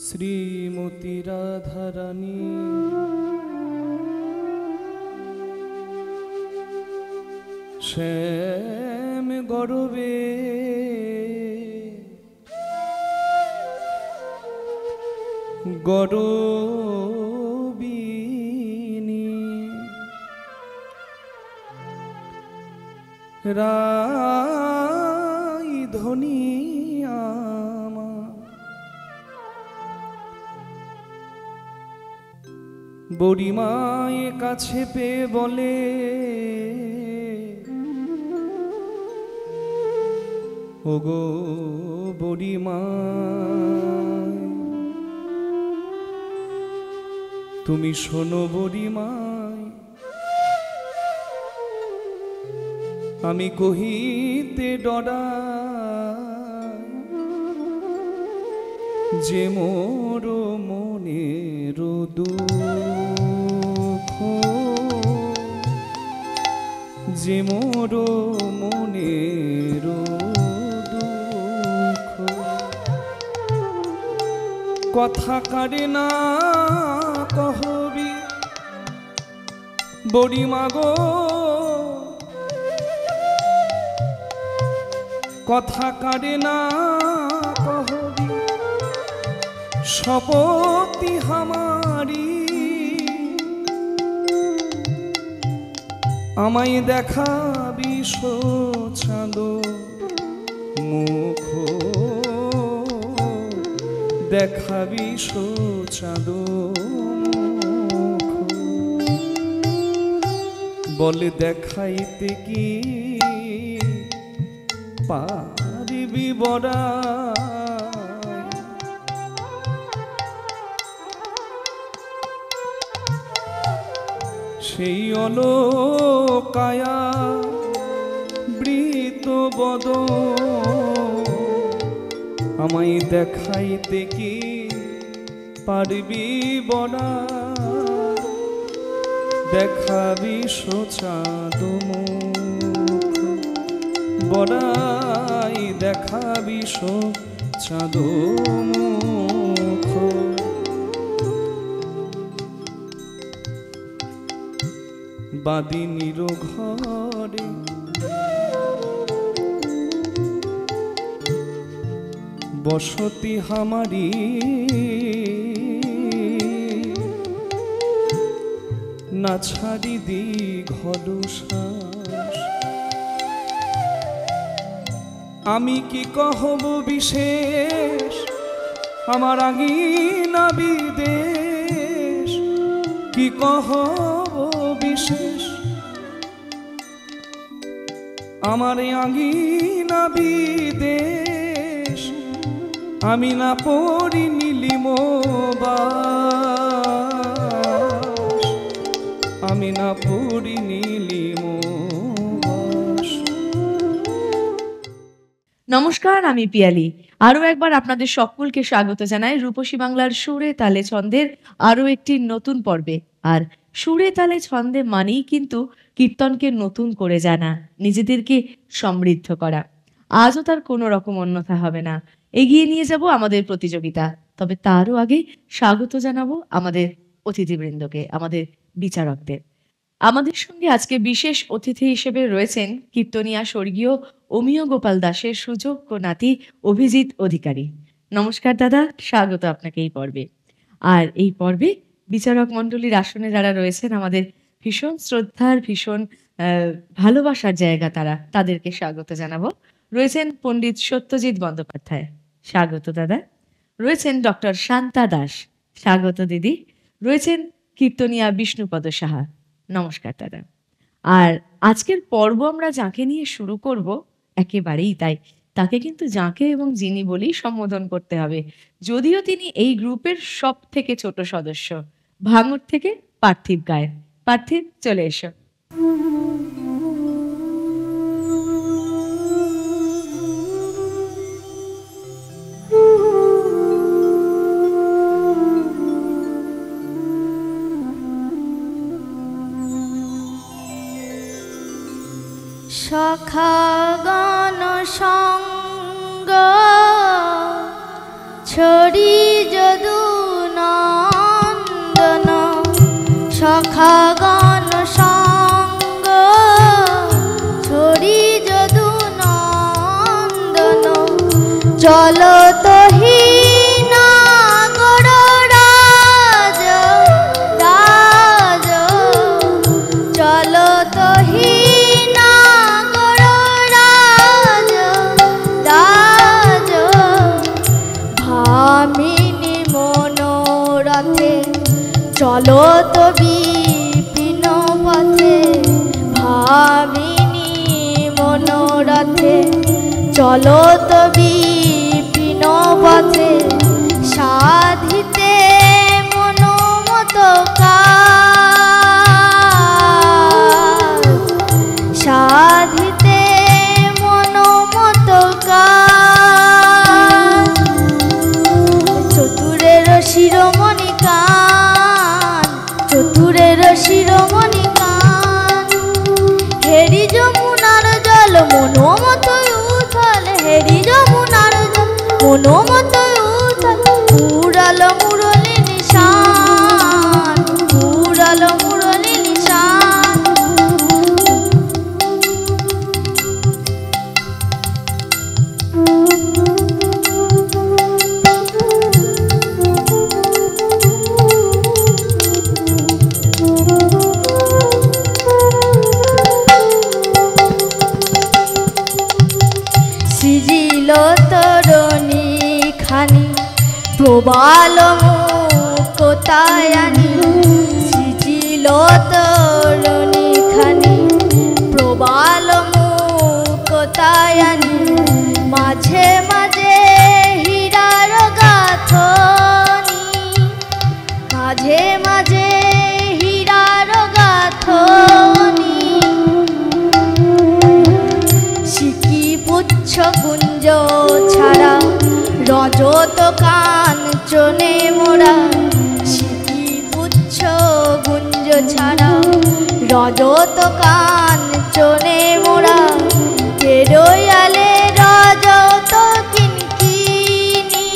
শ্রীমতী রাধারানী শ্যাম গরবে গরবিনী রাই ধনী বুড়িমায় কাছে পেয়ে বলে ওগো বুড়িমা তুমি শোনো বুড়িমায় আমি কহিতে ডরাই যে মোর মনের দুঃখ যে মোর মনের দুঃখ কথা কারে না কহবি বুড়িমা গো কথা কারে না কহবি শপথি হামারি আমায় দেখাবি চাঁদ মুখ দেখাবি চাঁদ মুখ বলে দেখাইতে কি পারিবি বড়া সেই অলোকায়া বৃত বদ আমায় দেখাইতে কি পারবি বড়া দেখাবি চাঁদ মুখ বড়াই দেখাবি চাঁদ মুখ বাদিনীর ঘরে বসতি হামারি না ছাড়ি দি ঘরশ্বাস আমি কি কহব বিশেষ আমার আঙিনা বিদেশ কি কহব বিশেষ আমার আঙিনা বিদেশ আমি না পড়ি নীলিম আমি না পড়ি নীলিম। নমস্কার, আমি পিয়ালি। আরও একবার আপনাদের সকলকে স্বাগত জানাই রূপসী বাংলার সুরে তালে ছন্দের আরও একটি নতুন পর্বে। আর সুরে তালে ছন্দে মানেই কিন্তু কীর্তনকে নতুন করে জানা, নিজেদেরকে সমৃদ্ধ করা। আজও তার কোনো রকম অন্যথা হবে না। এগিয়ে নিয়ে যাব আমাদের প্রতিযোগিতা, তবে তারও আগে স্বাগত জানাবো আমাদের অতিথিবৃন্দকে, আমাদের বিচারকদের। আমাদের সঙ্গে আজকে বিশেষ অতিথি হিসেবে রয়েছেন কীর্তনিয়া স্বর্গীয় অমিয় গোপাল দাসের সুযোগ্য নাতি অভিজিৎ অধিকারী। নমস্কার দাদা, স্বাগত আপনাকে এই পর্বে। আর এই পর্বে বিচারক মণ্ডলীর আসনে যারা রয়েছেন, আমাদের ভীষণ শ্রদ্ধার, ভীষণ ভালোবাসার জায়গা তাদেরকে স্বাগত জানাবো। রয়েছেন পণ্ডিত সত্যজিৎ বন্দ্যোপাধ্যায়, স্বাগত দাদা। রয়েছেন ডক্টর শান্তা দাস, স্বাগত দিদি। রয়েছেন কীর্তনিয়া বিষ্ণুপদ সাহা, নমস্কার দাদা। আর আজকের পর্ব আমরা যাকে নিয়ে শুরু করব একেবারেই তাই, তাকে কিন্তু যাকে এবং যিনি বলেই সম্বোধন করতে হবে, যদিও তিনি এই গ্রুপের সব থেকে ছোট সদস্য। ভাঙড় থেকে পার্থিব গায়েন। পার্থিব, চলে এসো। সখাগণ সঙ্গ ছড়ি যদু চলো তোহি নাগর রাজ রাজ, চলো তোহি নাগর রাজ রাজ, ভামিনী মনোরথে চলো তো বিপিন পথে, ভামিনী মনোরথে চলো তো বিপিন পথে, সাধিতে মনোমত কাজ, সাধিতে মনোমত কাজ, চতুরের শিরোমণি কান, চতুরের শিরোমণি কান, হেরি যমুনার জল মনোমত উথল, হেরি যমুনার জল মনোমত উথল, উড়ালো মুরলি নিশান, উড়ালো মুরলি নিশান। সৃজিল তরণী খানি প্রবাল মুকতায়ানি, সৃজিল তরণী খানি প্রবাল মুকতায়ানি, মাঝে মাঝে হীরার গাঁথনি, মাঝে মাঝে হীরার গাঁথনি, সিকি পুচ্ছ কুঞ্জ ছাড়া রজত কাঞ্চনে মোরা, সিকি পুচ্ছ কুঞ্জ ছাড়া রজত কাঞ্চনে মোরা, কেরয়ালে রজত কিনকিনি,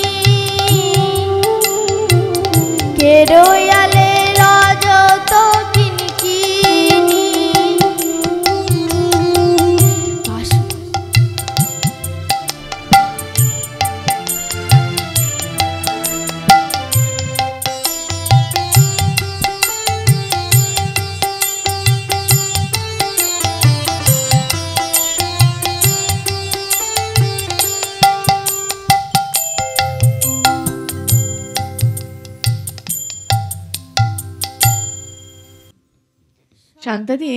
কেরয়ালে রজত কিনকিনি। শান্তাদি,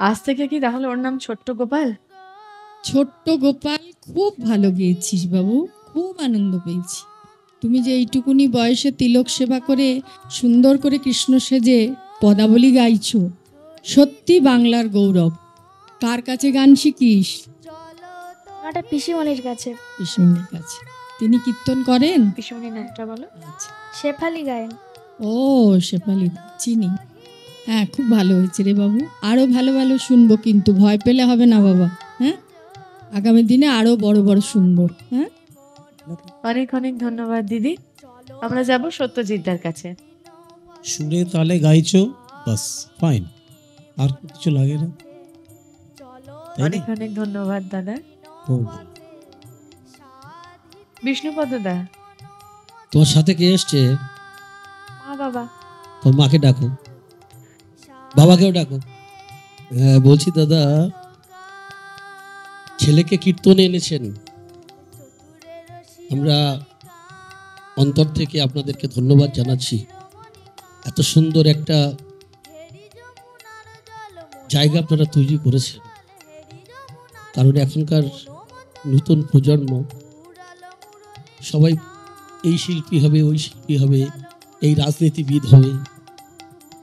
আজ থেকে কি তাহলে ওর নাম ছোট্ট গোপাল? ছোট্ট গোপাল খুব ভালো গেয়েছিস বাবু, খুব আনন্দ পেয়েছি। তুমি যে এইটুকুনি বয়সে তিলক সেবা করে সুন্দর করে কৃষ্ণ সেজে পদাবলী গাইছো, সত্যি বাংলার গৌরব। কার কাছে গান শিখিস? একটা পিসিমণির কাছে। পিসমণির কাছে। তিনি কীর্তন করেন? পিসমণির নামটা বলো। আচ্ছা, শেফালি গায়েন। ও শেফালি চিনি। হ্যাঁ, খুব ভালো হয়েছে রে বাবু, আরও ভালো ভালো শুনবো, কিন্তু ভয় পেলে হবে না বাবা। হ্যাঁ, আগামী দিনে আরও বড় বড় শুনবো। হ্যাঁ, অনেক অনেক ধন্যবাদ দিদি। আমরা যাব সত্যজিৎদার কাছে। সুরে তালে গাইছো, বাস ফাইন, আর কিছু লাগে না। তাই অনেক না? অনেক ধন্যবাদ দাদা। খুব ভালো। বিষ্ণুপদ দা, তোমার সাথে কে এসছে? মা বাবা। তোর মাকে ডাকো, বাবাকেও ডাকো। হ্যাঁ, বলছি দাদা, ছেলেকে কীর্তনে এনেছেন, আমরা অন্তর থেকে আপনাদেরকে ধন্যবাদ জানাচ্ছি। এত সুন্দর একটা জায়গা আপনারা তৈরি করেছেন, কারণ এখনকার নতুন প্রজন্ম সবাই এই শিল্পী হবে, ওই শিল্পী হবে, এই রাজনীতিবিদ হবে,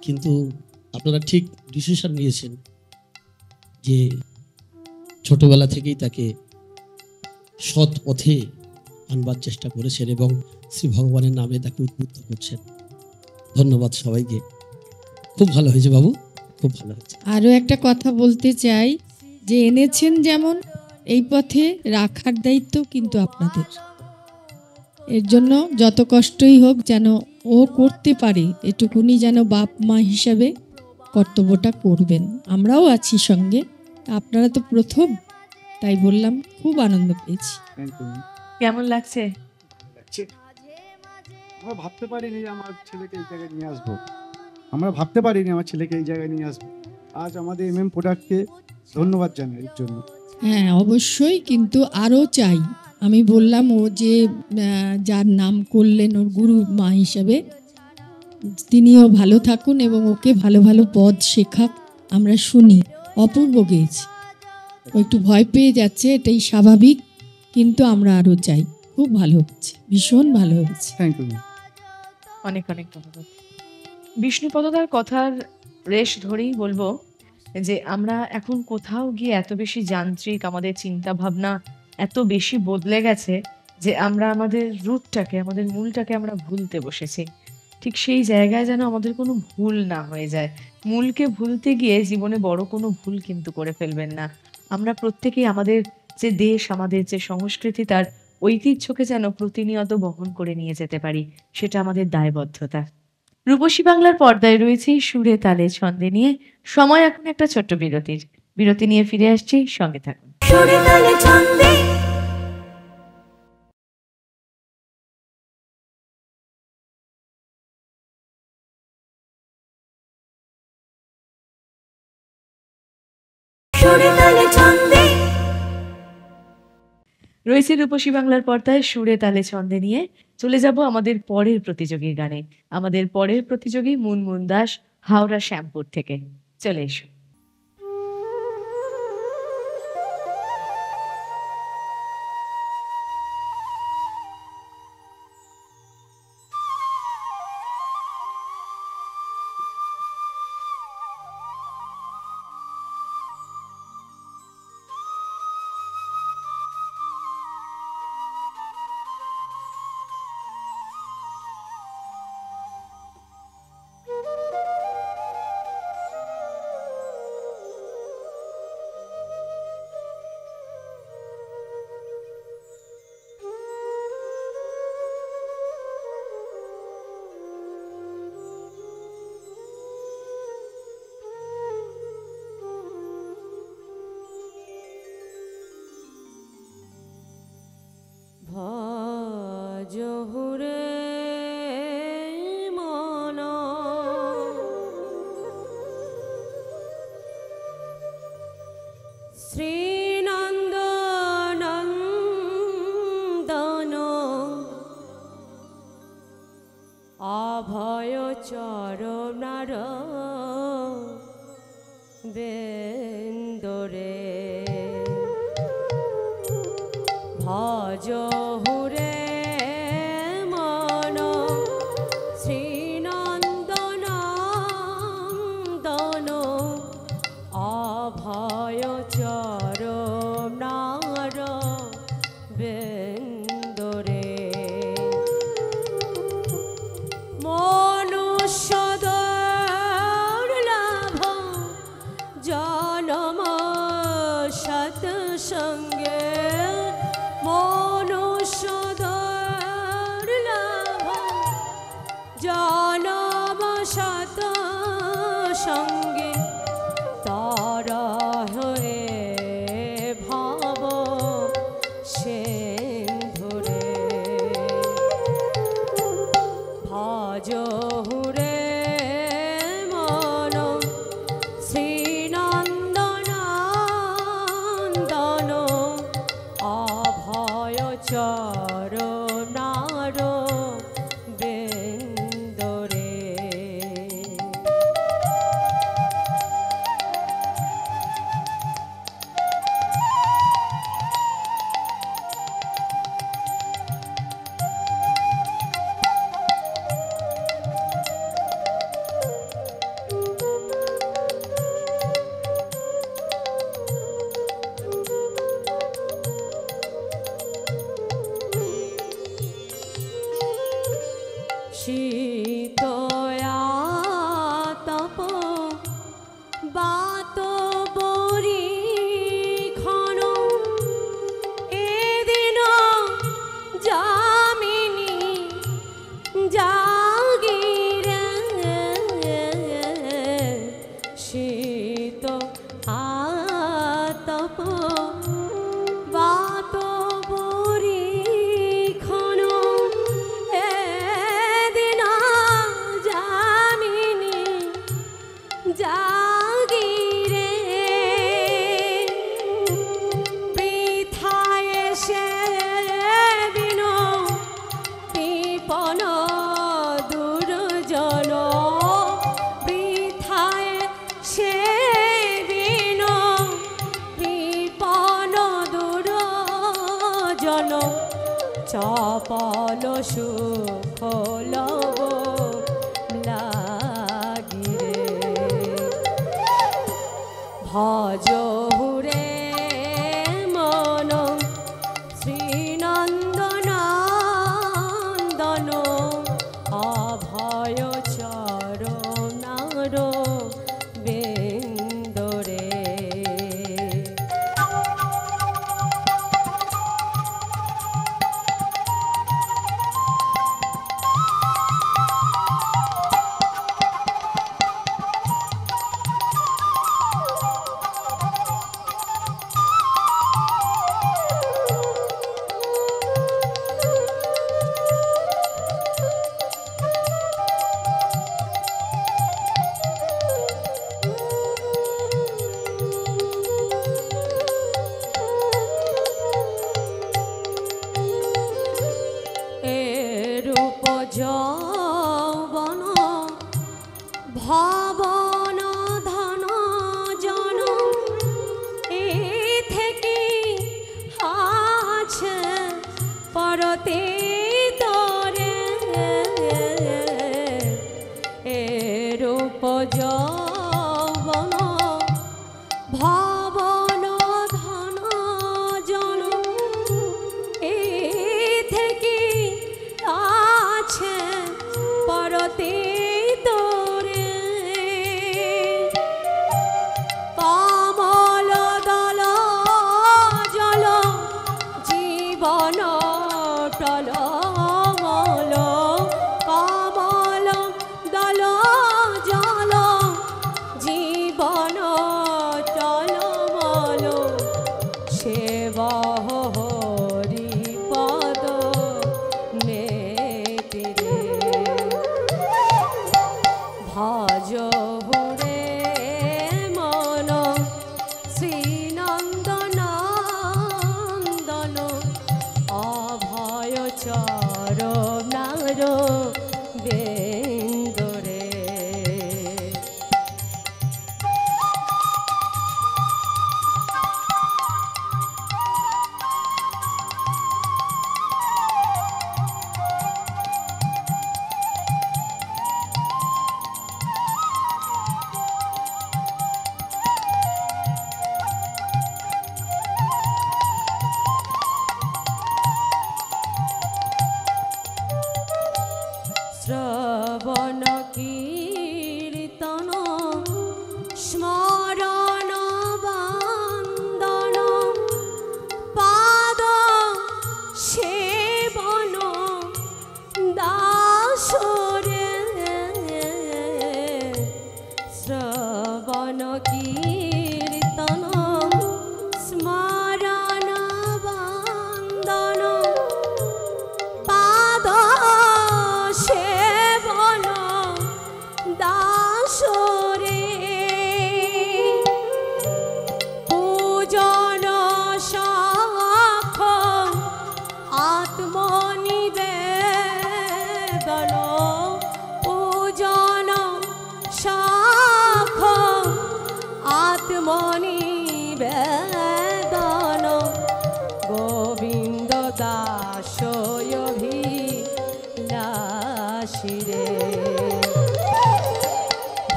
কিন্তু আপনারা ঠিক ডিসিশন নিয়েছেন যে ছোটবেলা থেকেই তাকে সৎ পথে আনবার চেষ্টা করেছেন এবং শ্রী ভগবানের নামে তাকে উদ্বুদ্ধ করছেন। ধন্যবাদ সবাইকে, খুব ভালো হয়েছে বাবু, খুব ভালো হয়েছে। আরও একটা কথা বলতে চাই, যে এনেছেন যেমন, এই পথে রাখার দায়িত্ব কিন্তু আপনাদের। এর জন্য যত কষ্টই হোক যেন ও করতে পারে, এটুকুনি যেন বাপ মা হিসাবে কর্তব্যটা করবেন। আমরাও আছি সঙ্গে, আপনারা তো প্রথম, তাই বললাম, খুব আনন্দ পেয়েছি। কেমন লাগছে? লাগছে। আমরা ভাবতে পারিনি যে আমার ছেলেকে এই জায়গায় নিয়ে আসবো। আমরা ভাবতে পারিনি আমার ছেলেকে এই জায়গায় নিয়ে আসবো। আজ আমাদের MM প্রোডাক্টকে ধন্যবাদ জানাই এর জন্য। হ্যাঁ অবশ্যই, কিন্তু আরও চাই। আমি বললাম ও যে যার নাম করলেন ওর গুরু মা হিসাবে, তিনিও ভালো থাকুন এবং ওকে ভালো ভালো পদ শেখাক। আমরা শুনি অপূর্ব গেয়েছে, ও একটু ভয় পেয়ে যাচ্ছে, এটাই স্বাভাবিক, কিন্তু আমরা আরও চাই। খুব ভালো হচ্ছে, ভীষণ ভালো হচ্ছে। Thank you. অনেক অনেক ধন্যবাদ। বিষ্ণুপদদার কথার রেশ ধরেই বলবো যে আমরা এখন কোথাও গিয়ে এত বেশি যান্ত্রিক, আমাদের চিন্তা ভাবনা এত বেশি বদলে গেছে যে আমরা আমাদের রুটটাকে, আমাদের মূলটাকে আমরা ভুলতে বসেছি। ঠিক সেই জায়গায় যেন আমাদের কোনো ভুল না হয়ে যায়। মূলকে ভুলতে গিয়ে জীবনে বড় কোনো ভুল কিন্তু করে ফেলবেন না। আমরা প্রত্যেকেই আমাদের যে দেশ, আমাদের যে সংস্কৃতি, তার ঐতিহ্যকে যেন প্রতিনিয়ত বহন করে নিয়ে যেতে পারি, সেটা আমাদের দায়বদ্ধতা। রূপসী বাংলার পর্দায় রয়েছে সুরে তালে ছন্দে নিয়ে। সময় এখন একটা ছোট্ট বিরতির। বিরতি নিয়ে ফিরে আসছি, সঙ্গে থাকুন। সুরে তালে ছন্দে সুরে তালে ছন্দে রয়েছে রূপসী বাংলার পর্দায় সুরে তালে ছন্দে নিয়ে। চলে যাব আমাদের পরের প্রতিযোগীর গানে। আমাদের পরের প্রতিযোগী মুনমুন দাস, হাওড়া শ্যামপুর থেকে। চলে এসো। ভজহুরে মন শ্রীনন্দ নন্দন অভয় চরণার বেন্দরে ভজহুরে মন শ্রীনন্দনন্দন অভয় চরণার বেন্দরে মনুষ্য দুর্লভ জনম সৎসঙ্গে মনুষ্য দুর্লভ জনম সৎসঙ্গে তর হয়ে ভব সিন্ধুরে ভজহুরে মন শ্রীনন্দনন্দন অভয় চরণার বেন্দরে শীতয়া তপ বাত বরি ক্ষণ এদিন যামিনী জাগিরে শীত আতপ বাত বরি চপল সুখ লব লাগিরে ভজ হুরে মন শ্রীনন্দনন্দন অভয় চরণার বেন্দরে এরূপ যৌবন ভবন ধন জন এ থেকে আছে পরতে তরে এরূপ যৌবন ভবন ধন জন এ থেকে আছে পরতে তোরে কমল দল জল জীবন টলমল কমল দল জল জীবন টলমল সেবহ হরি পদ নেতিরে ভজ হুরে মন শ্রীনন্দনন্দন অভয় চরণার বেন্দরে শ্রবণ কীর্তন স্মরণ বন্দন পাদ সেবন দাসরে শ্রবণ কীর্তন স্মরণ বন্দন পাদ সেবন দাসরে পূজন শাখ আত্মনিবেদন পূজন শাখ আত্মনিবেদন গোবিন্দ দাসয়ভিলাষিরে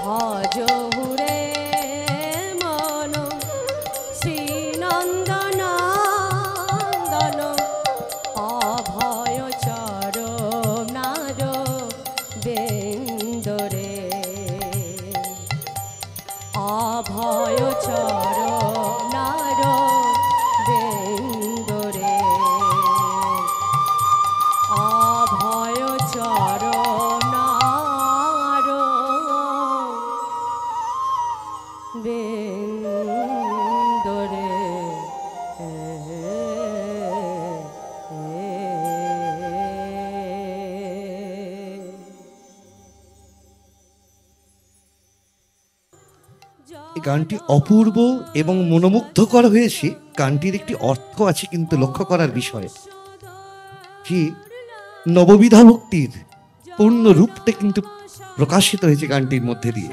ভজ হুরে মন শ্রীনন্দনন্দন অভয় চরণার বেন্দরে অভয় চরণার বেন্দরে অভয় চরণার বেন্দরে এই গানটি অপূর্ব এবং মনোমুগ্ধকর হয়েছে। গানটির একটি অর্থ আছে কিন্তু লক্ষ্য করার বিষয় যে নববিধা ভক্তির পূর্ণ রূপটা কিন্তু প্রকাশিত হয়েছে গানটির মধ্যে দিয়ে।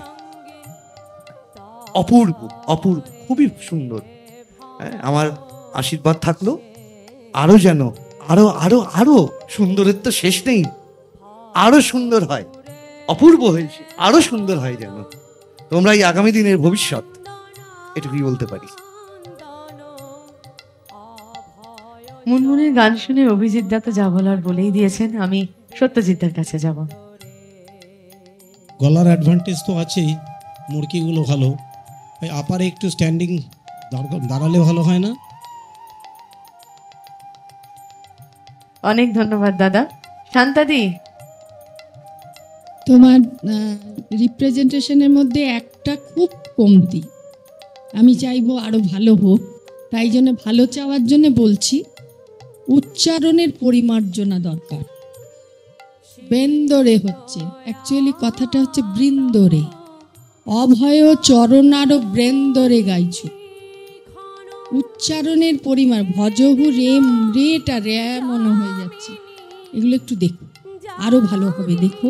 অপূর্ব অপূর্ব, খুবই সুন্দর। হ্যাঁ, আমার আশীর্বাদ থাকলো আরো যেন আরো আরো আরো সুন্দরের তো শেষ নেই, আরো সুন্দর হয়, অপূর্ব হয়েছে, আরো সুন্দর হয় যেন। তোমরা এই আগামী দিনের ভবিষ্যৎ, এটুকুই বলতে পারি। মুনমুনের গান শুনে অভিজিৎ দা তো যা বলার বলেই দিয়েছেন। আমি সত্যজিৎদার কাছে যাব। গলার অ্যাডভান্টেজ তো আছেই, মুরকিগুলো ভালো, ভাই আপারে একটু স্ট্যান্ডিং দাঁড়ালে ভালো হয় না? অনেক ধন্যবাদ দাদা। শান্তাদি, তোমার রিপ্রেজেন্টেশনের মধ্যে একটা খুব কমতি, আমি চাইবো আরো ভালো হোক। তাই জন্য ভালো চাওয়ার জন্য বলছি, উচ্চারণের পরিমার্জনা দরকার। বৃন্দরে হচ্ছে, অ্যাকচুয়ালি কথাটা হচ্ছে বৃন্দরে। অভয় চরণার বৃন্দরে গাইছ। উচ্চারণের পরিমাণ, ভজহু রেম, রেটা রে মনে হয়ে যাচ্ছে। এগুলো একটু দেখো, আরো ভালো হবে। দেখো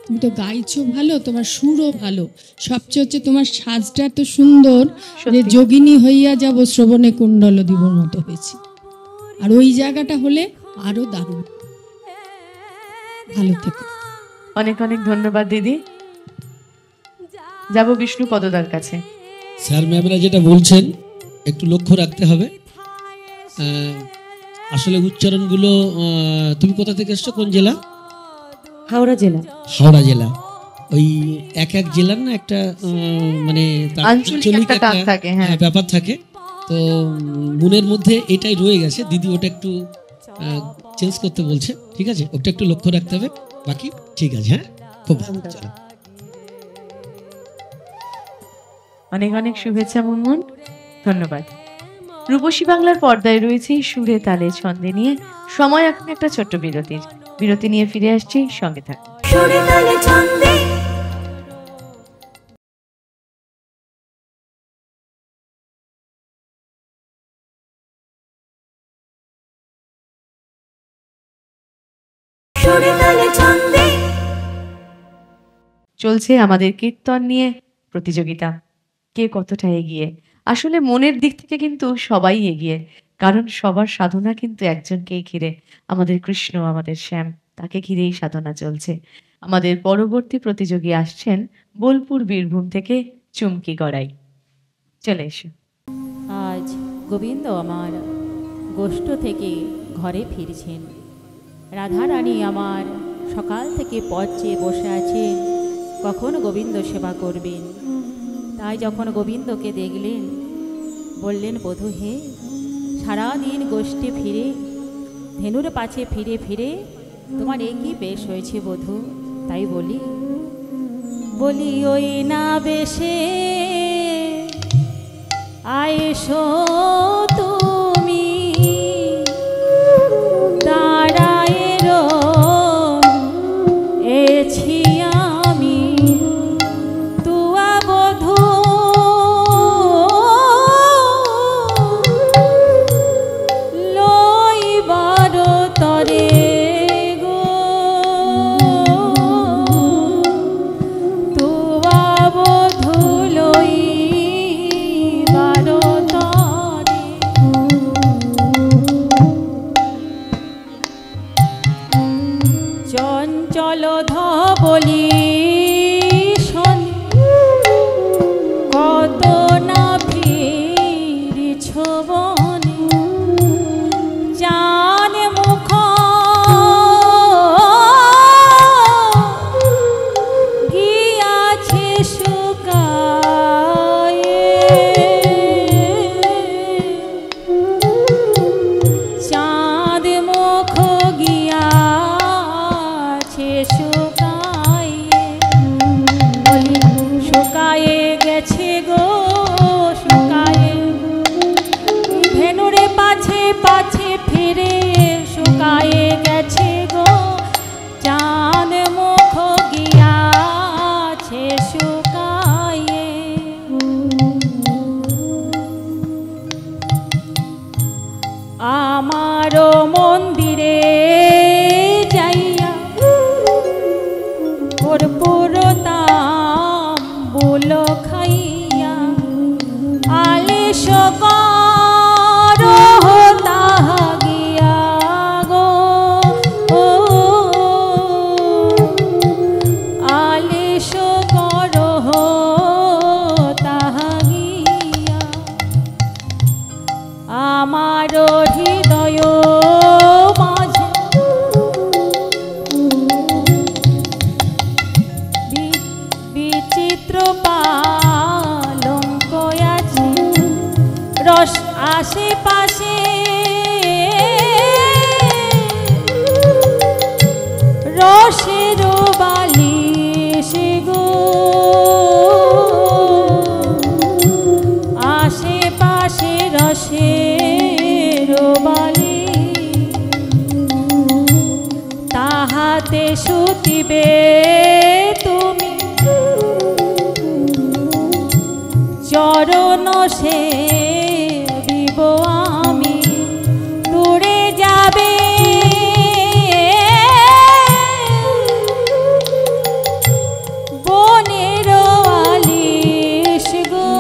তুমি তো গাইছো ভালো, তোমার সুরও ভালো, সবচেয়ে হচ্ছে তোমার সাজটা তো সুন্দর, যে যোগিনী হইয়া যাব শ্রবণে কুণ্ডল দিবর মতো হয়েছে। আর ওই জায়গাটা হলে আরো দারুণ। ভালো থেকো। অনেক অনেক ধন্যবাদ দিদি। যাব বিষ্ণু পদদার কাছে। স্যার ম্যামরা যেটা বলছেন একটু লক্ষ্য রাখতে হবে। আসলে উচ্চারণগুলো, তুমি কোথা থেকে এসছো, কোন জেলা? হাওড়া জেলা। হাওড়া জেলা। ওই এক এক জেলার না একটা মানে তার আঞ্চলিক একটা টান থাকে, হ্যাঁ। ব্যাপার থাকে। তো মনের মধ্যে এটাই রয়ে গেছে। দিদি ওটা একটু চেঞ্জ করতে বলছে, ঠিক আছে? ওটা একটু লক্ষ্য রাখতে হবে। বাকি ঠিক আছে, হ্যাঁ, খুব ভালো। চলো। অনেক অনেক শুভেচ্ছা মুনমুন, ধন্যবাদ। রূপসী বাংলার পর্দায় রয়েছে সুরে তালে ছন্দে নিয়ে। সময় এখন একটা ছোট্ট বিরতির। বিরতি নিয়ে ফিরে আসছি, সঙ্গে থাক। সুরে তালে ছন্দে সুরে তালে ছন্দে চলছে আমাদের কীর্তন নিয়ে প্রতিযোগিতা। কে কতটা এগিয়ে? আসলে মনের দিক থেকে কিন্তু সবাই এগিয়ে, কারণ সবার সাধনা কিন্তু একজনকেই ঘিরে, আমাদের কৃষ্ণ, আমাদের শ্যাম, তাকে ঘিরেই সাধনা চলছে। আমাদের পরবর্তী প্রতিযোগী আসছেন বোলপুর বীরভূম থেকে চুমকি গড়াই। চলে এসো। আজ গোবিন্দ আমার গোষ্ঠ থেকে ঘরে ফিরছেন। রাধারানী আমার সকাল থেকে পথ চেয়ে বসে আছেন, কখন গোবিন্দ সেবা করবেন। তাই যখন গোবিন্দকে দেখলেন, বললেন, বধূ হে, সারাদিন গোষ্ঠে ফিরে, ধেনুর পাছে ফিরে ফিরে তোমার একই বেশ হয়েছে বধূ। তাই বলি ওই না বেশে আয়েশো তুমি দাঁড়ায়ের এছি আমি তুয়া বধূ লইবার তরে গো তুয়া বধূ লইবার তরে। চঞ্চল ধবলি কত না ফিরিছ বনে, চান মুখ গিয়াছে শুকায়ে, চাঁদ মুখ গিয়াছে শুকায়ে, বলি শুকায়ে গেছে গো শুকায়ে, ধেনুরে পাছে পাছে ফিরে শুকায়ে গেছে গো, চাঁদ মুখ গিয়াছে শুকায়ে। আমারও মন্দিরে যাইয়া কর্পূর তাম্বুল খাইয়া আলিশ কর তাহা গিয়া আমার হৃদয় মাঝে বিচিত্র পালঙ্ক আছে, রস আশেপাশে রসের বালিশ গো, আশেপাশে রসের বালিশ, তাহাতে শুতিবে তুমি চরণ সেবিব আমি, দূরে যাবে বনের আলিশ গো,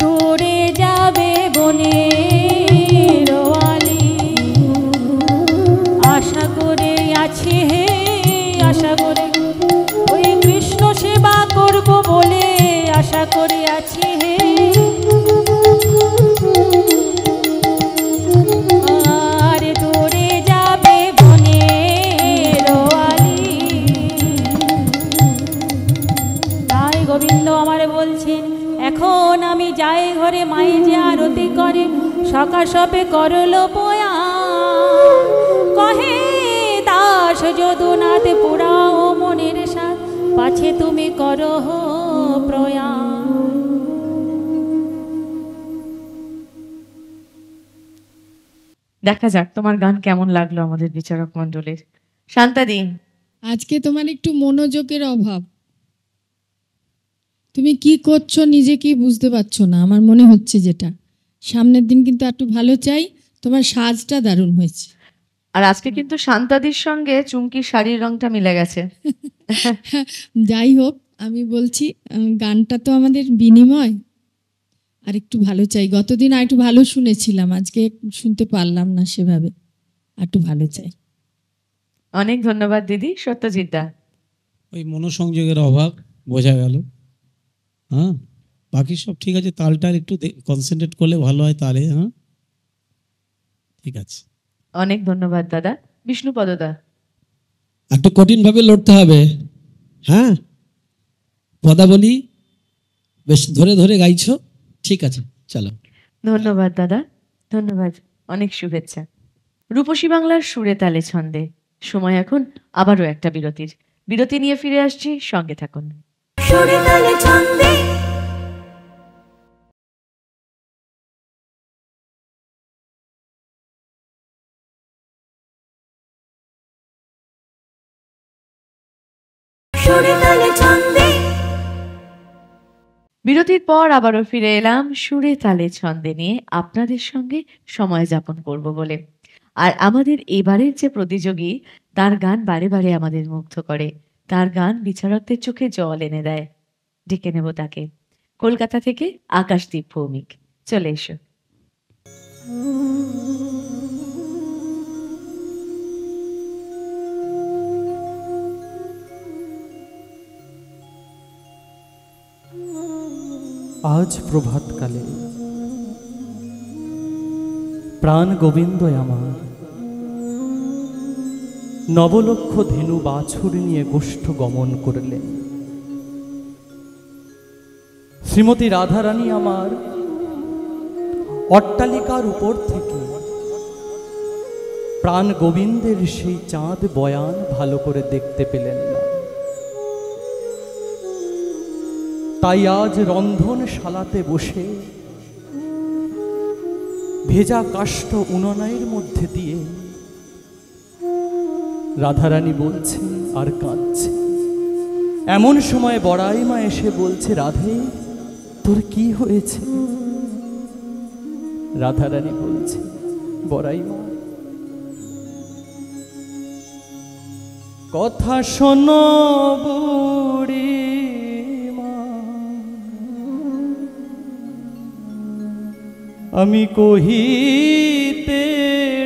দূরে যাবে বনের আলিশ, আশা করে আছি হে আশা করে ওই কৃষ্ণ সেবা করব বলে আশা করে আছি হে, আর দূরে যাবে বনের আলিশ। তাই গোবিন্দ আমারে বলছেন, এখন আমি যাই ঘরে মায়ে যে আরতি করে, সকাশপে করল পয়া কহে দাস যদুনাথ পুরাও মনের সাথ, পাছে তুমি করো প্রয়াণ। দেখা যাক তোমার গান কেমন লাগলো আমাদের বিচারক মণ্ডলীর। শান্তাদি, আজকে তোমার একটু মনোযোগের অভাব, তুমি কি করছো নিজে কি বুঝতে পারছো না আমার মনে হচ্ছে, যেটা সামনের দিন কিন্তু একটু ভালো চাই। তোমার সাজটা দারুণ হয়েছে। আর আজকে কিন্তু শান্তাদির সঙ্গে চুমকির শাড়ির রংটা মিলে গেছে। যাই হোক, আমি বলছি গানটা তো আমাদের বিনিময়, আর একটু ভালো চাই। গতদিন আর একটু ভালো শুনেছিলাম, আজকে শুনতে পারলাম না সেভাবে, আর একটু ভালো চাই। অনেক ধন্যবাদ দিদি। সত্যজিৎ দা, ওই মনোসংযোগের অভাব বোঝা গেল। হ্যাঁ, বাকি সব ঠিক আছে, তালটার একটু কনসেন্ট্রেট করলে ভালো হয় তালে। হ্যাঁ, ঠিক আছে। অনেক ধন্যবাদ দাদা। বিষ্ণুপদ দা, একটু কঠিনভাবে লড়তে হবে। হ্যাঁ, পদাবলী বেশ ধরে ধরে গাইছো, ঠিক আছে, চলো। ধন্যবাদ দাদা, ধন্যবাদ, অনেক শুভেচ্ছা। রূপসী বাংলার সুরে তালে ছন্দে সময় এখন আবারও একটা বিরতির। বিরতি নিয়ে ফিরে আসছি, সঙ্গে থাকুন। সুরে তালে ছন্দে সুরে তালে ছন্দে। বিরতির পর আবারও ফিরে এলাম সুরে তালে ছন্দে নিয়ে আপনাদের সঙ্গে সময় যাপন করব বলে। আর আমাদের এবারের যে প্রতিযোগী, তার গান বারে বারে আমাদের মুগ্ধ করে, তার গান বিচারকদের চোখে জল এনে দেয়। ডেকে নেব তাকে, কলকাতা থেকে আকাশদীপ ভৌমিক। চলে এসো। আজ প্রভাতকালে প্রাণ গোবিন্দ আমার নবলক্ষ ধেনু বাছুর নিয়ে গোষ্ঠ গমন করলেন। শ্রীমতী রাধারানী আমার অট্টালিকার উপর থেকে প্রাণ গোবিন্দের সেই চাঁদ বয়ান ভালো করে দেখতে পেলেন না। তাই আজ রন্ধনশালাতে বসে ভেজা কাষ্ঠ উনুনের মধ্যে দিয়ে রাধারানী বলছে আর কাঁদছে। এমন সময় বড়াই মা এসে বলছে, রাধে তোর কি হয়েছে? রাধারানী বলছে, বড়াই মা কথা শোনো বুড়ি মা, আমি কহিতে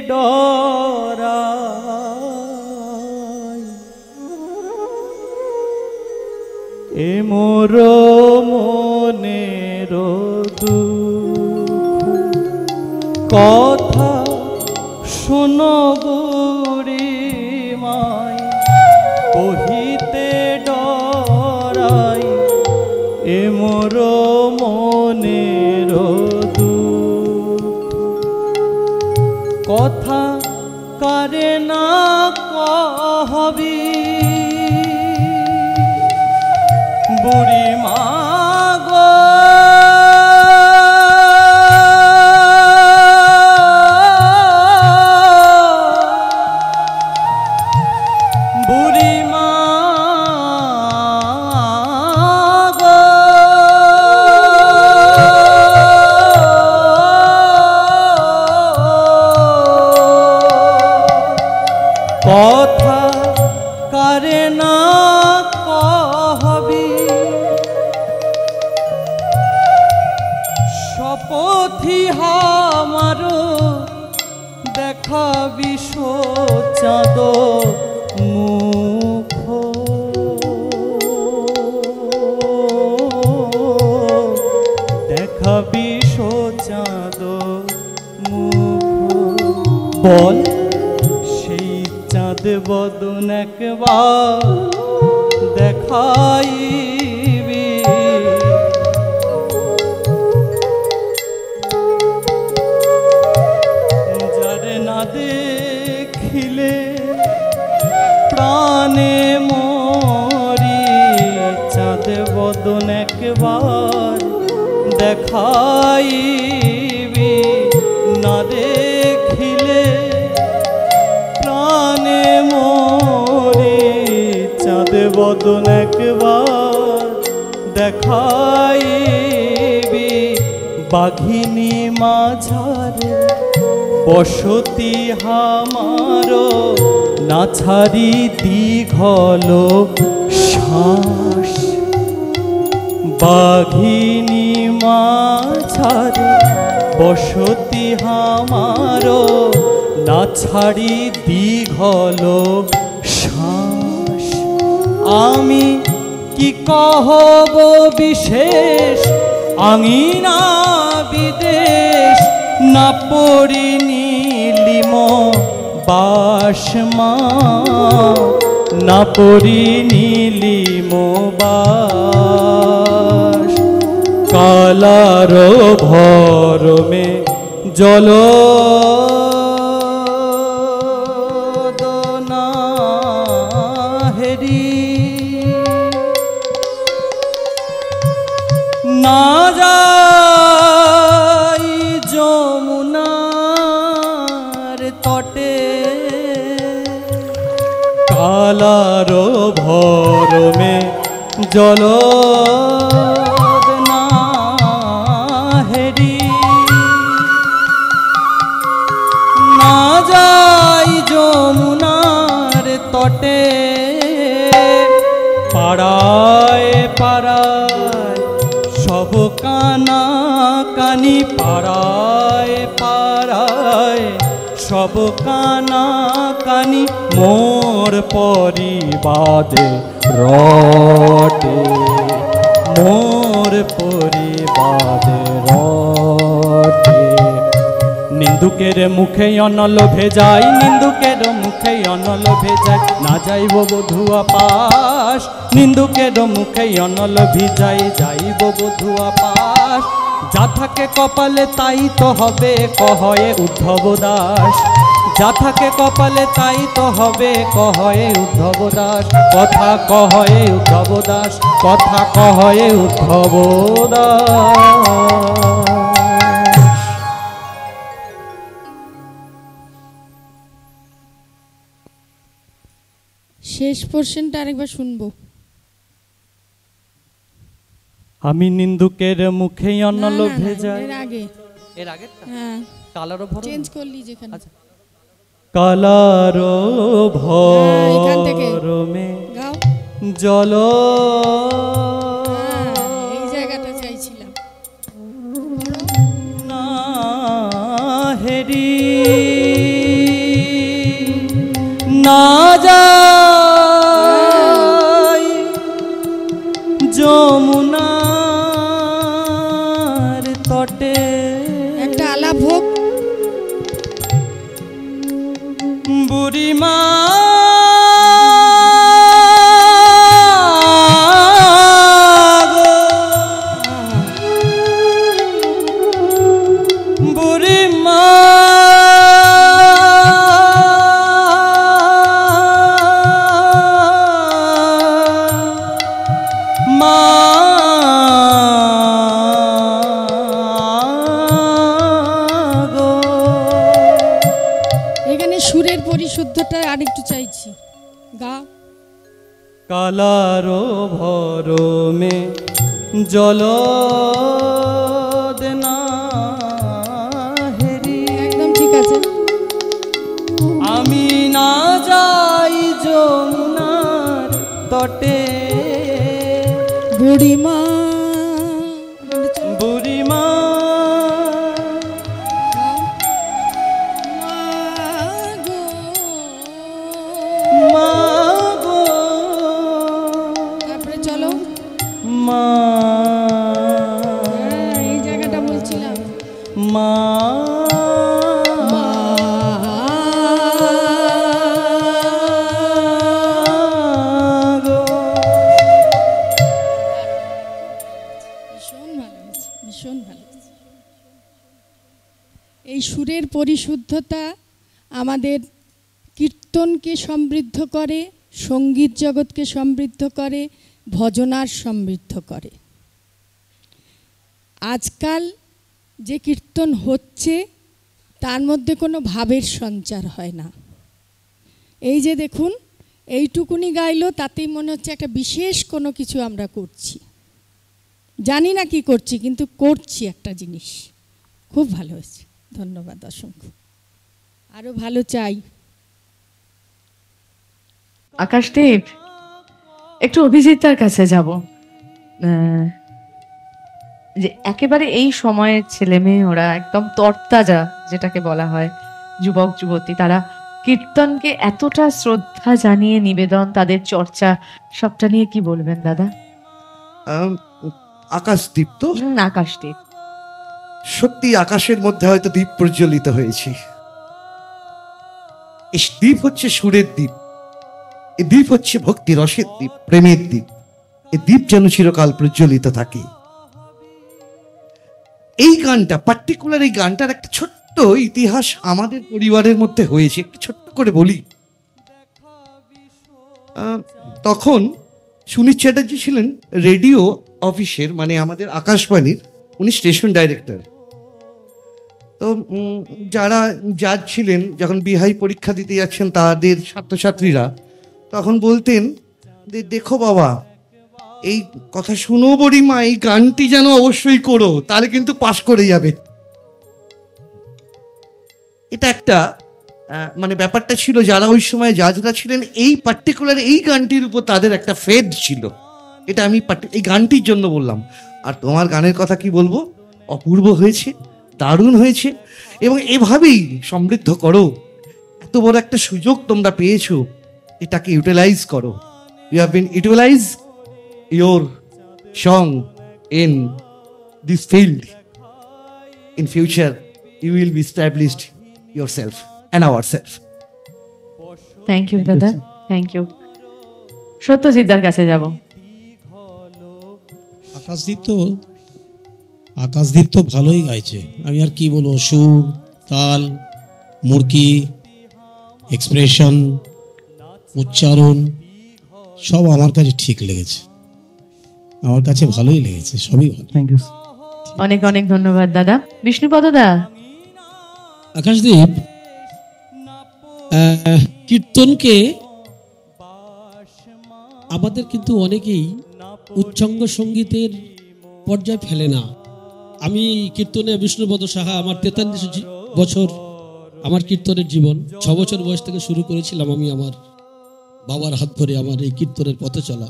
ডরাই, এ মোর মনের দুঃখ কথা শোনো বুড়ি মাই কহিতে ডরাই এ মোর মনের দুঃখ কথা কারে না কহবি বুড়ি মা গো বুড়ি মা গো কথা কারে না কহবি শপথি হামার দেখাবি চাঁদ মুখ দেখাবি চাঁদ মুখ বল সেই চাঁদ বদন একবার দেখাইবি যারে না দেখিলে প্রাণে মরি চাঁদ বদন একবার দেখাইবি না দেখিলে প্রাণে মরি চাঁদ বদন একবার দেখাইবি বাঘিনী মাঝারে বসতি হামার না ছাড়ি দীঘল শ্বাস বাঘিনী মাঝারে বসতি হামার না ছাড়ি দীঘল শ্বাস আমি কি কহব বিশেষ আঙিনা বিদেশ না পড়ি নীলিম বাসমা না পড়ি নীলিম বাস কালার ভরমে জল না যাই যমুনার তটে কালার ভরমে জল না হেরি না যাই যমুনার তটে পাড়ায় পাড়ায় সব কানা কানি পাড়ায় পাড়ায় সব কানা কানি মোর পরিবাদে রটে মোর পরিবাদে রটে নিন্দুকের মুখে অনল ভেজাই নিন্দুকের মুখে অনল ভেজাই না যাইব বধুয়া পাশ নিন্দুকের মুখে অনল ভিজাই যাইব বধুয়া পাশ যা থাকে কপালে তাই তো হবে কহয়ে উদ্ধব দাস যা থাকে কপালে তাই তো হবে কহয়ে উদ্ধব দাস কথা কহয়ে উদ্ধব দাস কথা কহয়ে উদ্ধব দাস। শেষ পোর্শনটা আরেকবার শুনবো। আমি নিন্দুকের মুখে অনল ভেজাই এর আগে এর আগে হ্যাঁ কালারও ভর চেঞ্জ করলি যেখানে আচ্ছা কালারও এখান থেকে ভরমে গাও জল এই জায়গাটা চাইছিলাম না হেরি না যাই যমুনার তটে একটা আলাপ হোক। বুড়িমা বুড়িমা মা গো। এখানে সুরের পরিশুদ্ধতা আরেকটু চাইছি, গা। কালারো ভরমে জল দেনা হেরি, একদম ঠিক আছে। আমি না যাই যমুনার তটে বুড়িমা বুড়িমা মা গো। তারপরে চলো, মা এই জায়গাটা বলছিলাম। মা গো। ভীষণ ভালো হয়েছে, ভীষণ ভালো হয়েছে। এই সুরের পরিশুদ্ধতা আমাদের কীর্তনকে সমৃদ্ধ করে, সঙ্গীত জগৎকে সমৃদ্ধ করে, ভজনার সমৃদ্ধ করে। আজকাল যে কীর্তন হচ্ছে তার মধ্যে কোনো ভাবের সঞ্চার হয় না। এই যে দেখুন, এইটুকুনি গাইলো তাতেই মনে হচ্ছে একটা বিশেষ কোনো কিছু আমরা করছি। জানি না কি করছি, কিন্তু করছি একটা জিনিস। খুব ভালো হয়েছে, ধন্যবাদ অসংখ্য। আরও ভালো চাই। আকাশদেব, একটু অভিজিৎটার কাছে যাব। যে একেবারে এই সময়ের ছেলে মেয়ে, ওরা একদম তরতাজা যেটাকে বলা হয়, যুবক যুবতী, তারা কীর্তনকে এতটা শ্রদ্ধা জানিয়ে নিবেদন, তাদের চর্চা, সবটা নিয়ে কি বলবেন দাদা? আকাশদীপ তো আকাশদেব, সত্যি আকাশের মধ্যে হয়তো দ্বীপ প্রজ্বলিত হয়েছে। এই দ্বীপ হচ্ছে সুরের দ্বীপ, এই দ্বীপ হচ্ছে ভক্তি রসের দ্বীপ, প্রেমের দ্বীপ। এই দ্বীপ যেন চিরকাল প্রজ্বলিত থাকে। এই গানটা পার্টিকুলার, এই গানটার একটা ছোট্ট ইতিহাস আমাদের পরিবারের মধ্যে হয়েছে, একটু ছোট্ট করে বলি। তখন সুনীল চ্যাটার্জি ছিলেন রেডিও অফিসের, মানে আমাদের আকাশবাণীর, উনি স্টেশন ডাইরেক্টর। তো যারা জাজ ছিলেন, যখন বিহাই পরীক্ষা দিতে যাচ্ছেন তাদের ছাত্রছাত্রীরা, তখন বলতেন যে দেখো বাবা, এই কথা শুনো বুড়িমা, এই গানটি যেন অবশ্যই করো, তাহলে কিন্তু পাশ করে যাবে। এটা একটা মানে ব্যাপারটা ছিল, যারা ওই সময় জাজরা ছিলেন, এই পার্টিকুলার এই গানটির উপর তাদের একটা ফেদ ছিল। এটা আমি এই গানটির জন্য বললাম। আর তোমার গানের কথা কি বলবো, অপূর্ব হয়েছে, দারুণ হয়েছে, এবং এভাবেই সমৃদ্ধ করো। এত বড় একটা সুযোগ তোমরা পেয়েছো, এটাকে ইউটিলাইজ করো। You have been utilise your song in this field. In future you will be established yourself and ourselves. Thank you দাদা, থ্যাংক ইউ। সত্যজিৎদার কাছে যাব। আকাশদীপ তো ভালোই গাইছে, আমি আর কি বলবো। সুর, তাল, মুরকি, এক্সপ্রেশন, উচ্চারণ সব আমার কাছে ঠিক লেগেছে, আমার কাছে ভালোই লেগেছে, সবই ভালো। Thank you. অনেক অনেক ধন্যবাদ দাদা। বিষ্ণুপদ দা। আকাশদীপ, কীর্তনকে আমাদের কিন্তু অনেকেই উচ্চাঙ্গ সঙ্গীতের পর্যায়ে ফেলে না। আমি কীর্তনে বিষ্ণুপদ সাহা, আমার 43 বছর আমার কীর্তনের জীবন। 6 বছর বয়স থেকে শুরু করেছিলাম আমি আমার বাবার হাত ধরে আমার এই কীর্তনের পথে চলা।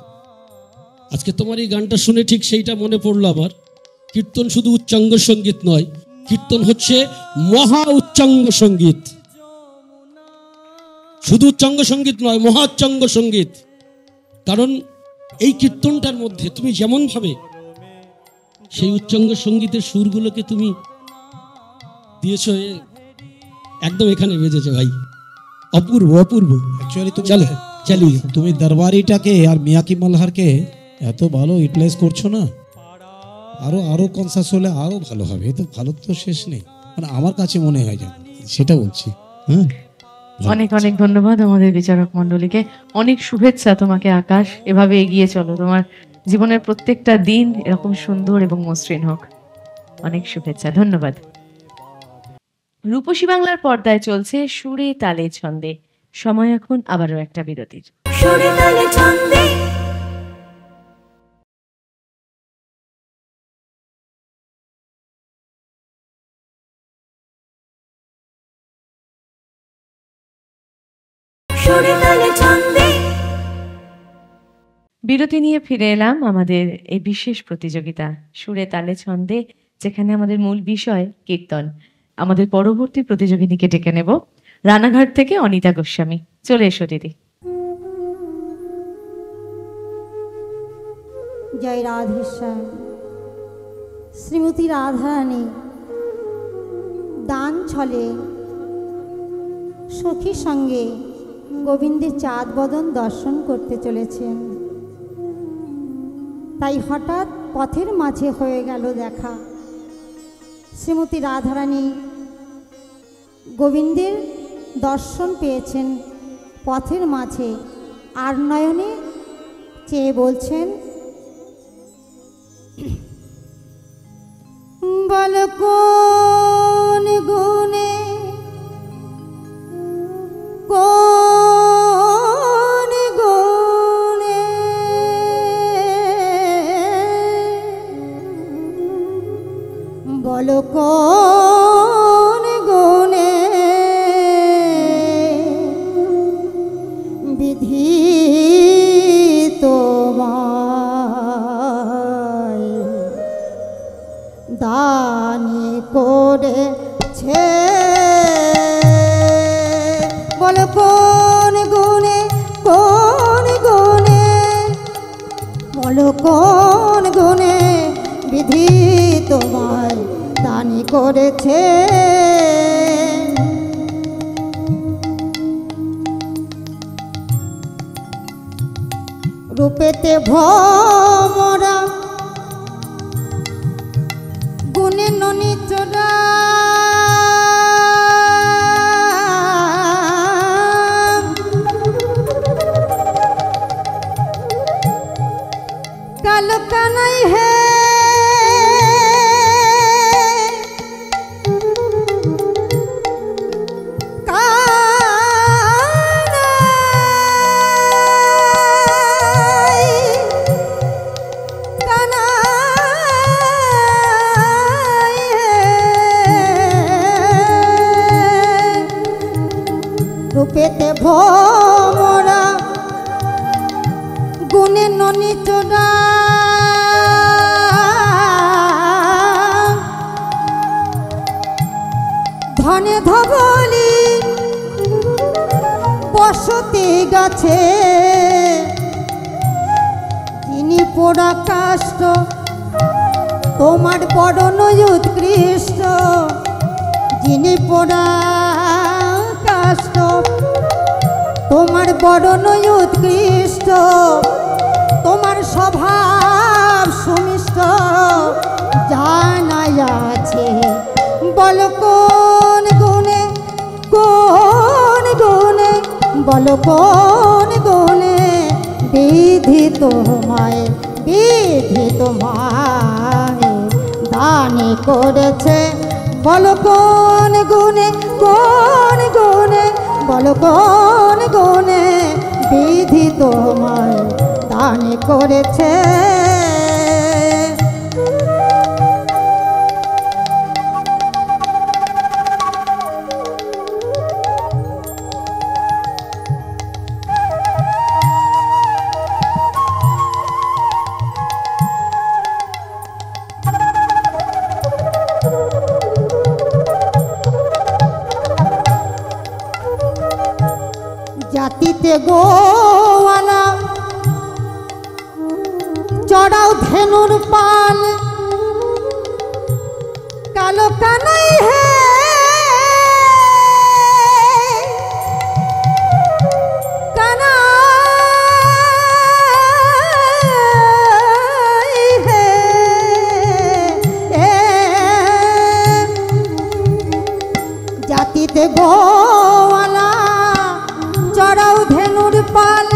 আজকে তোমার এই গানটা শুনে ঠিক সেইটা মনে পড়লো আমার। কীর্তন শুধু উচ্চাঙ্গ সঙ্গীত নয়, কীর্তন হচ্ছে মহা উচ্চাঙ্গ সঙ্গীত। শুধু উচ্চাঙ্গ সঙ্গীত নয়, মহা উচ্চাঙ্গ সঙ্গীত। কারণ এই কীর্তনটার মধ্যে তুমি যেমনভাবে সেই উচ্চাঙ্গ সঙ্গীতের সুরগুলোকে তুমি দিয়েছো, একদম এখানে বেজেছে ভাই, অপূর্ব অপূর্ব। অ্যাকচুয়ালি তুমি চলো চালিয়ে তুমি দরবারিটাকে আর মিয়াকি মালহারকে এত ভালো ইউটিলাইজ করছো না, আরো আরো কনসাস হলে আরো ভালো হবে। এ তো ভালো তো শেষ নেই, মানে আমার কাছে মনে হয় যেন, সেটা বলছি। হ্যাঁ, অনেক অনেক ধন্যবাদ আমাদের বিচারক মণ্ডলীকে। অনেক শুভেচ্ছা তোমাকে আকাশ, এভাবে এগিয়ে চলো, তোমার জীবনের প্রত্যেকটা দিন এরকম সুন্দর এবং মসৃণ হোক। অনেক শুভেচ্ছা, ধন্যবাদ। রূপসী বাংলার পর্দায় চলছে সুরে তালে ছন্দে। সময় এখন আবারও একটা বিরতির। সুরে তালে ছন্দে সুরে তালে ছন্দে বিরতি নিয়ে ফিরে এলাম আমাদের এই বিশেষ প্রতিযোগিতা সুরে তালে ছন্দে, যেখানে আমাদের মূল বিষয় কীর্তন। আমাদের পরবর্তী প্রতিযোগিনীকে ডেকে নেব, রানাঘাট থেকে অনিতা গোস্বামী। চলে এসো দিদি। জয় রাধেশ্যাম। শ্রীমতী রাধারানী দান ছলে সখীর সঙ্গে গোবিন্দের চাঁদ বদন দর্শন করতে চলেছেন। তাই হঠাৎ পথের মাঝে হয়ে গেল দেখা। শ্রীমতী রাধারানী গোবিন্দের দর্শন পেয়েছেন পথের মাঝে, আর নয়নে চেয়ে বলছেন, বল কোন গুণে কোন গুণে বল কোন গুণে বিধি তোমায় দানি করেছে। বল কোন গুণে কোন গুণে বল কোন গুণে বিধি তোমায় দানি করেছে। রূপেতে ভ্রমরা গুণে ননিচরা কালো কানাই হে রূপেতে ভ্রমরা গুণে ননিচরা ধনে ধবলি বসতি গাছে যিনি পোড়া কাষ্ট তোমার বরণ উৎকৃষ্ট। যিনি পোড়া কাষ্ট তোমার বরণ উৎকৃষ্ট, তোমার স্বভাব সুমিষ্ট জানাই আছে। বল কোন গুণে কোন গুণে বল কোন গুণে বিধি তোমায় দানি করেছে। বল কোন গুণে কোন গুণে বল কোন গুণে বিধি তোমায় দানি করেছে। জাতিতে গোয়ালা চড়াও ধেনুর পাল কালো কানাই হে কানাই হে জাতিতে গোয়ালা চড়াও ধেনুর পাল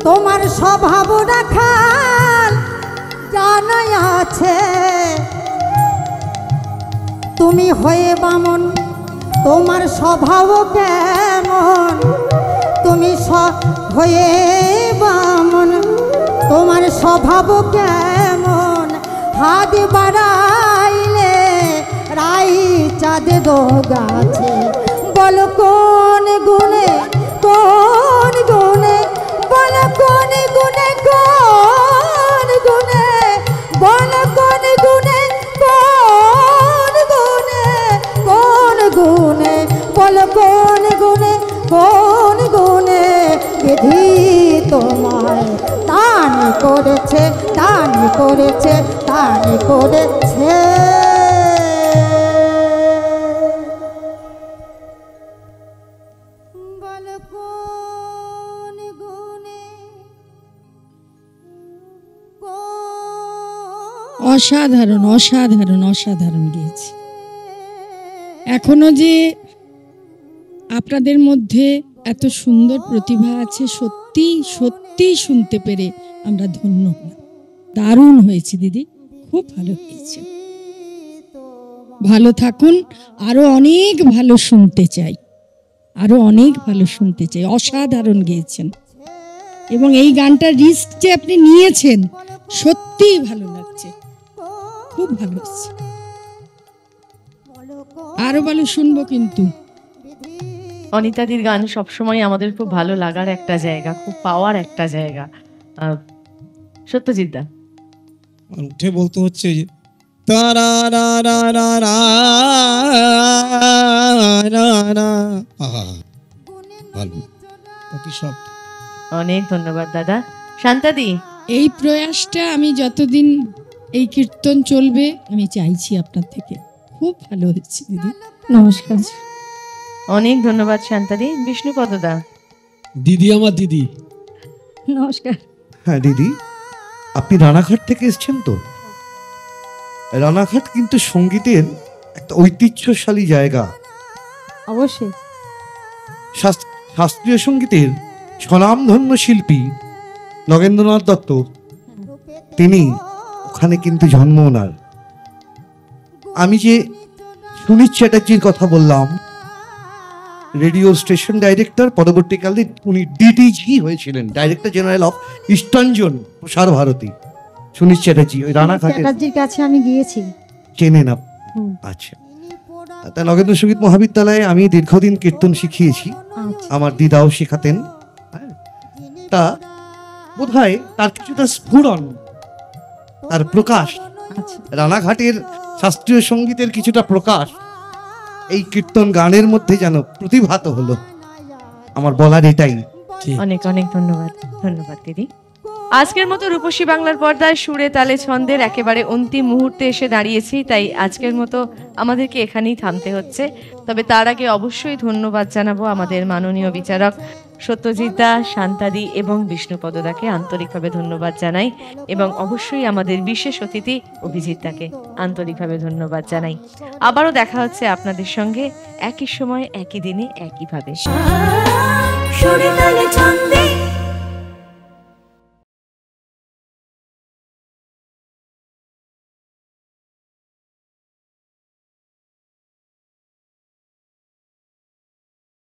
তোমার স্বভাব রাখাল জানাই আছে তুমি হয়ে বামন তোমার স্বভাব কেমন তুমি হয়ে বামন তোমার স্বভাব কেমন হাত বাড়াইলে রাই চাঁদ গাছে বলো কোন গুণে কোন গুণে বলো কোন গুণে কোন গুণে বলো কোন গুণে কোন গুণে কোন গুণে বলো কোন গুণে কোন গুণে বিধি তোমায় দান করেছে দান করেছে দান করেছে বলো কোন গুণে অসাধারণ অসাধারণ অসাধারণ গেয়েছি। এখনো যে আপনাদের মধ্যে এত সুন্দর প্রতিভা আছে, সত্যি সত্যি শুনতে পেরে আমরা ধন্য হলাম। দারুণ হয়েছে দিদি, খুব ভালো হয়েছে। ভালো থাকুন, আরো অনেক ভালো শুনতে চাই, আরো অনেক ভালো শুনতে চাই। অসাধারণ গেয়েছেন এবং এই গানটার রিস্ক যে আপনি নিয়েছেন সত্যিই ভালো লাগছে, খুব ভালো হচ্ছে। আরো ভালো শুনবো কিন্তু। অনিতাদির গান সবসময় আমাদের খুব ভালো লাগার একটা জায়গা, খুব পাওয়ার একটা জায়গা। সত্যজিৎ দা উঠে বলতে হচ্ছে যে তারা রা রা রা রা রা রা। আহা, ভালো, বাকি সব। অনেক ধন্যবাদ দাদা। শান্তাদি, এই প্রয়াসটা আমি যতদিন এই কীর্তন চলবে আমি চাইছি আপনার থেকে। খুব ভালো হচ্ছে দিদি, নমস্কার। অনেক ধন্যবাদ শান্তাদি। বিষ্ণুপদ দা। দিদি আমার দিদি, নমস্কার। হ্যাঁ দিদি, আপনি রানাঘাট থেকে এসেছেন তো? রানাঘাট কিন্তু সঙ্গীতের একটা ঐতিহ্যশালী জায়গা। অবশ্যই। শাস্ত্রীয় সঙ্গীতের স্বনামধন্য শিল্পী নগেন্দ্রনাথ দত্ত, তিনি ওখানে কিন্তু জন্ম ওনার। আমি যে সুনীত চ্যাটার্জির কথা বললাম, রেডিও স্টেশন ডাইরেক্টর, পরবর্তীকালে উনি ডিটিজি হয়েছিলেন, director general of eastern zone প্রসার ভারতী। সুনীত চ্যাটার্জি ওই রানাঘাটের চ্যাটার্জির কাছে আমি গিয়েছি। চেনেন আপনি? আচ্ছা, তা নগেন্দ্র সঙ্গীত মহাবিদ্যালয়ে আমি দীর্ঘদিন কীর্তন শিখিয়েছি, আমার দিদাও শেখাতেন। তা বোধহয় তার কিছুটা স্ফুরণ, তার প্রকাশ, রানাঘাটের শাস্ত্রীয় সঙ্গীতের কিছুটা প্রকাশ এই কীর্তন গানের মধ্যে যেন প্রতিভাত হলো। আমার বলার এটাই। অনেক অনেক ধন্যবাদ। ধন্যবাদ দিদি। আজকের মতো রূপসী বাংলার পর্দায় সুরে তালে ছন্দের একেবারে অন্তিম মুহূর্তে এসে দাঁড়িয়েছি, তাই আজকের মতো আমাদেরকে এখানেই থামতে হচ্ছে। তবে তার আগে অবশ্যই ধন্যবাদ জানাবো আমাদের মাননীয় বিচারক সত্যজিৎ দা, শান্তাদি এবং বিষ্ণুপদদাকে আন্তরিকভাবে ধন্যবাদ জানাই, এবং অবশ্যই আমাদের বিশেষ অতিথি অভিজিৎ দাকে আন্তরিকভাবে ধন্যবাদ জানাই। আবারও দেখা হচ্ছে আপনাদের সঙ্গে একই সময় একই দিনে একইভাবে। সুরে তালে ছন্দে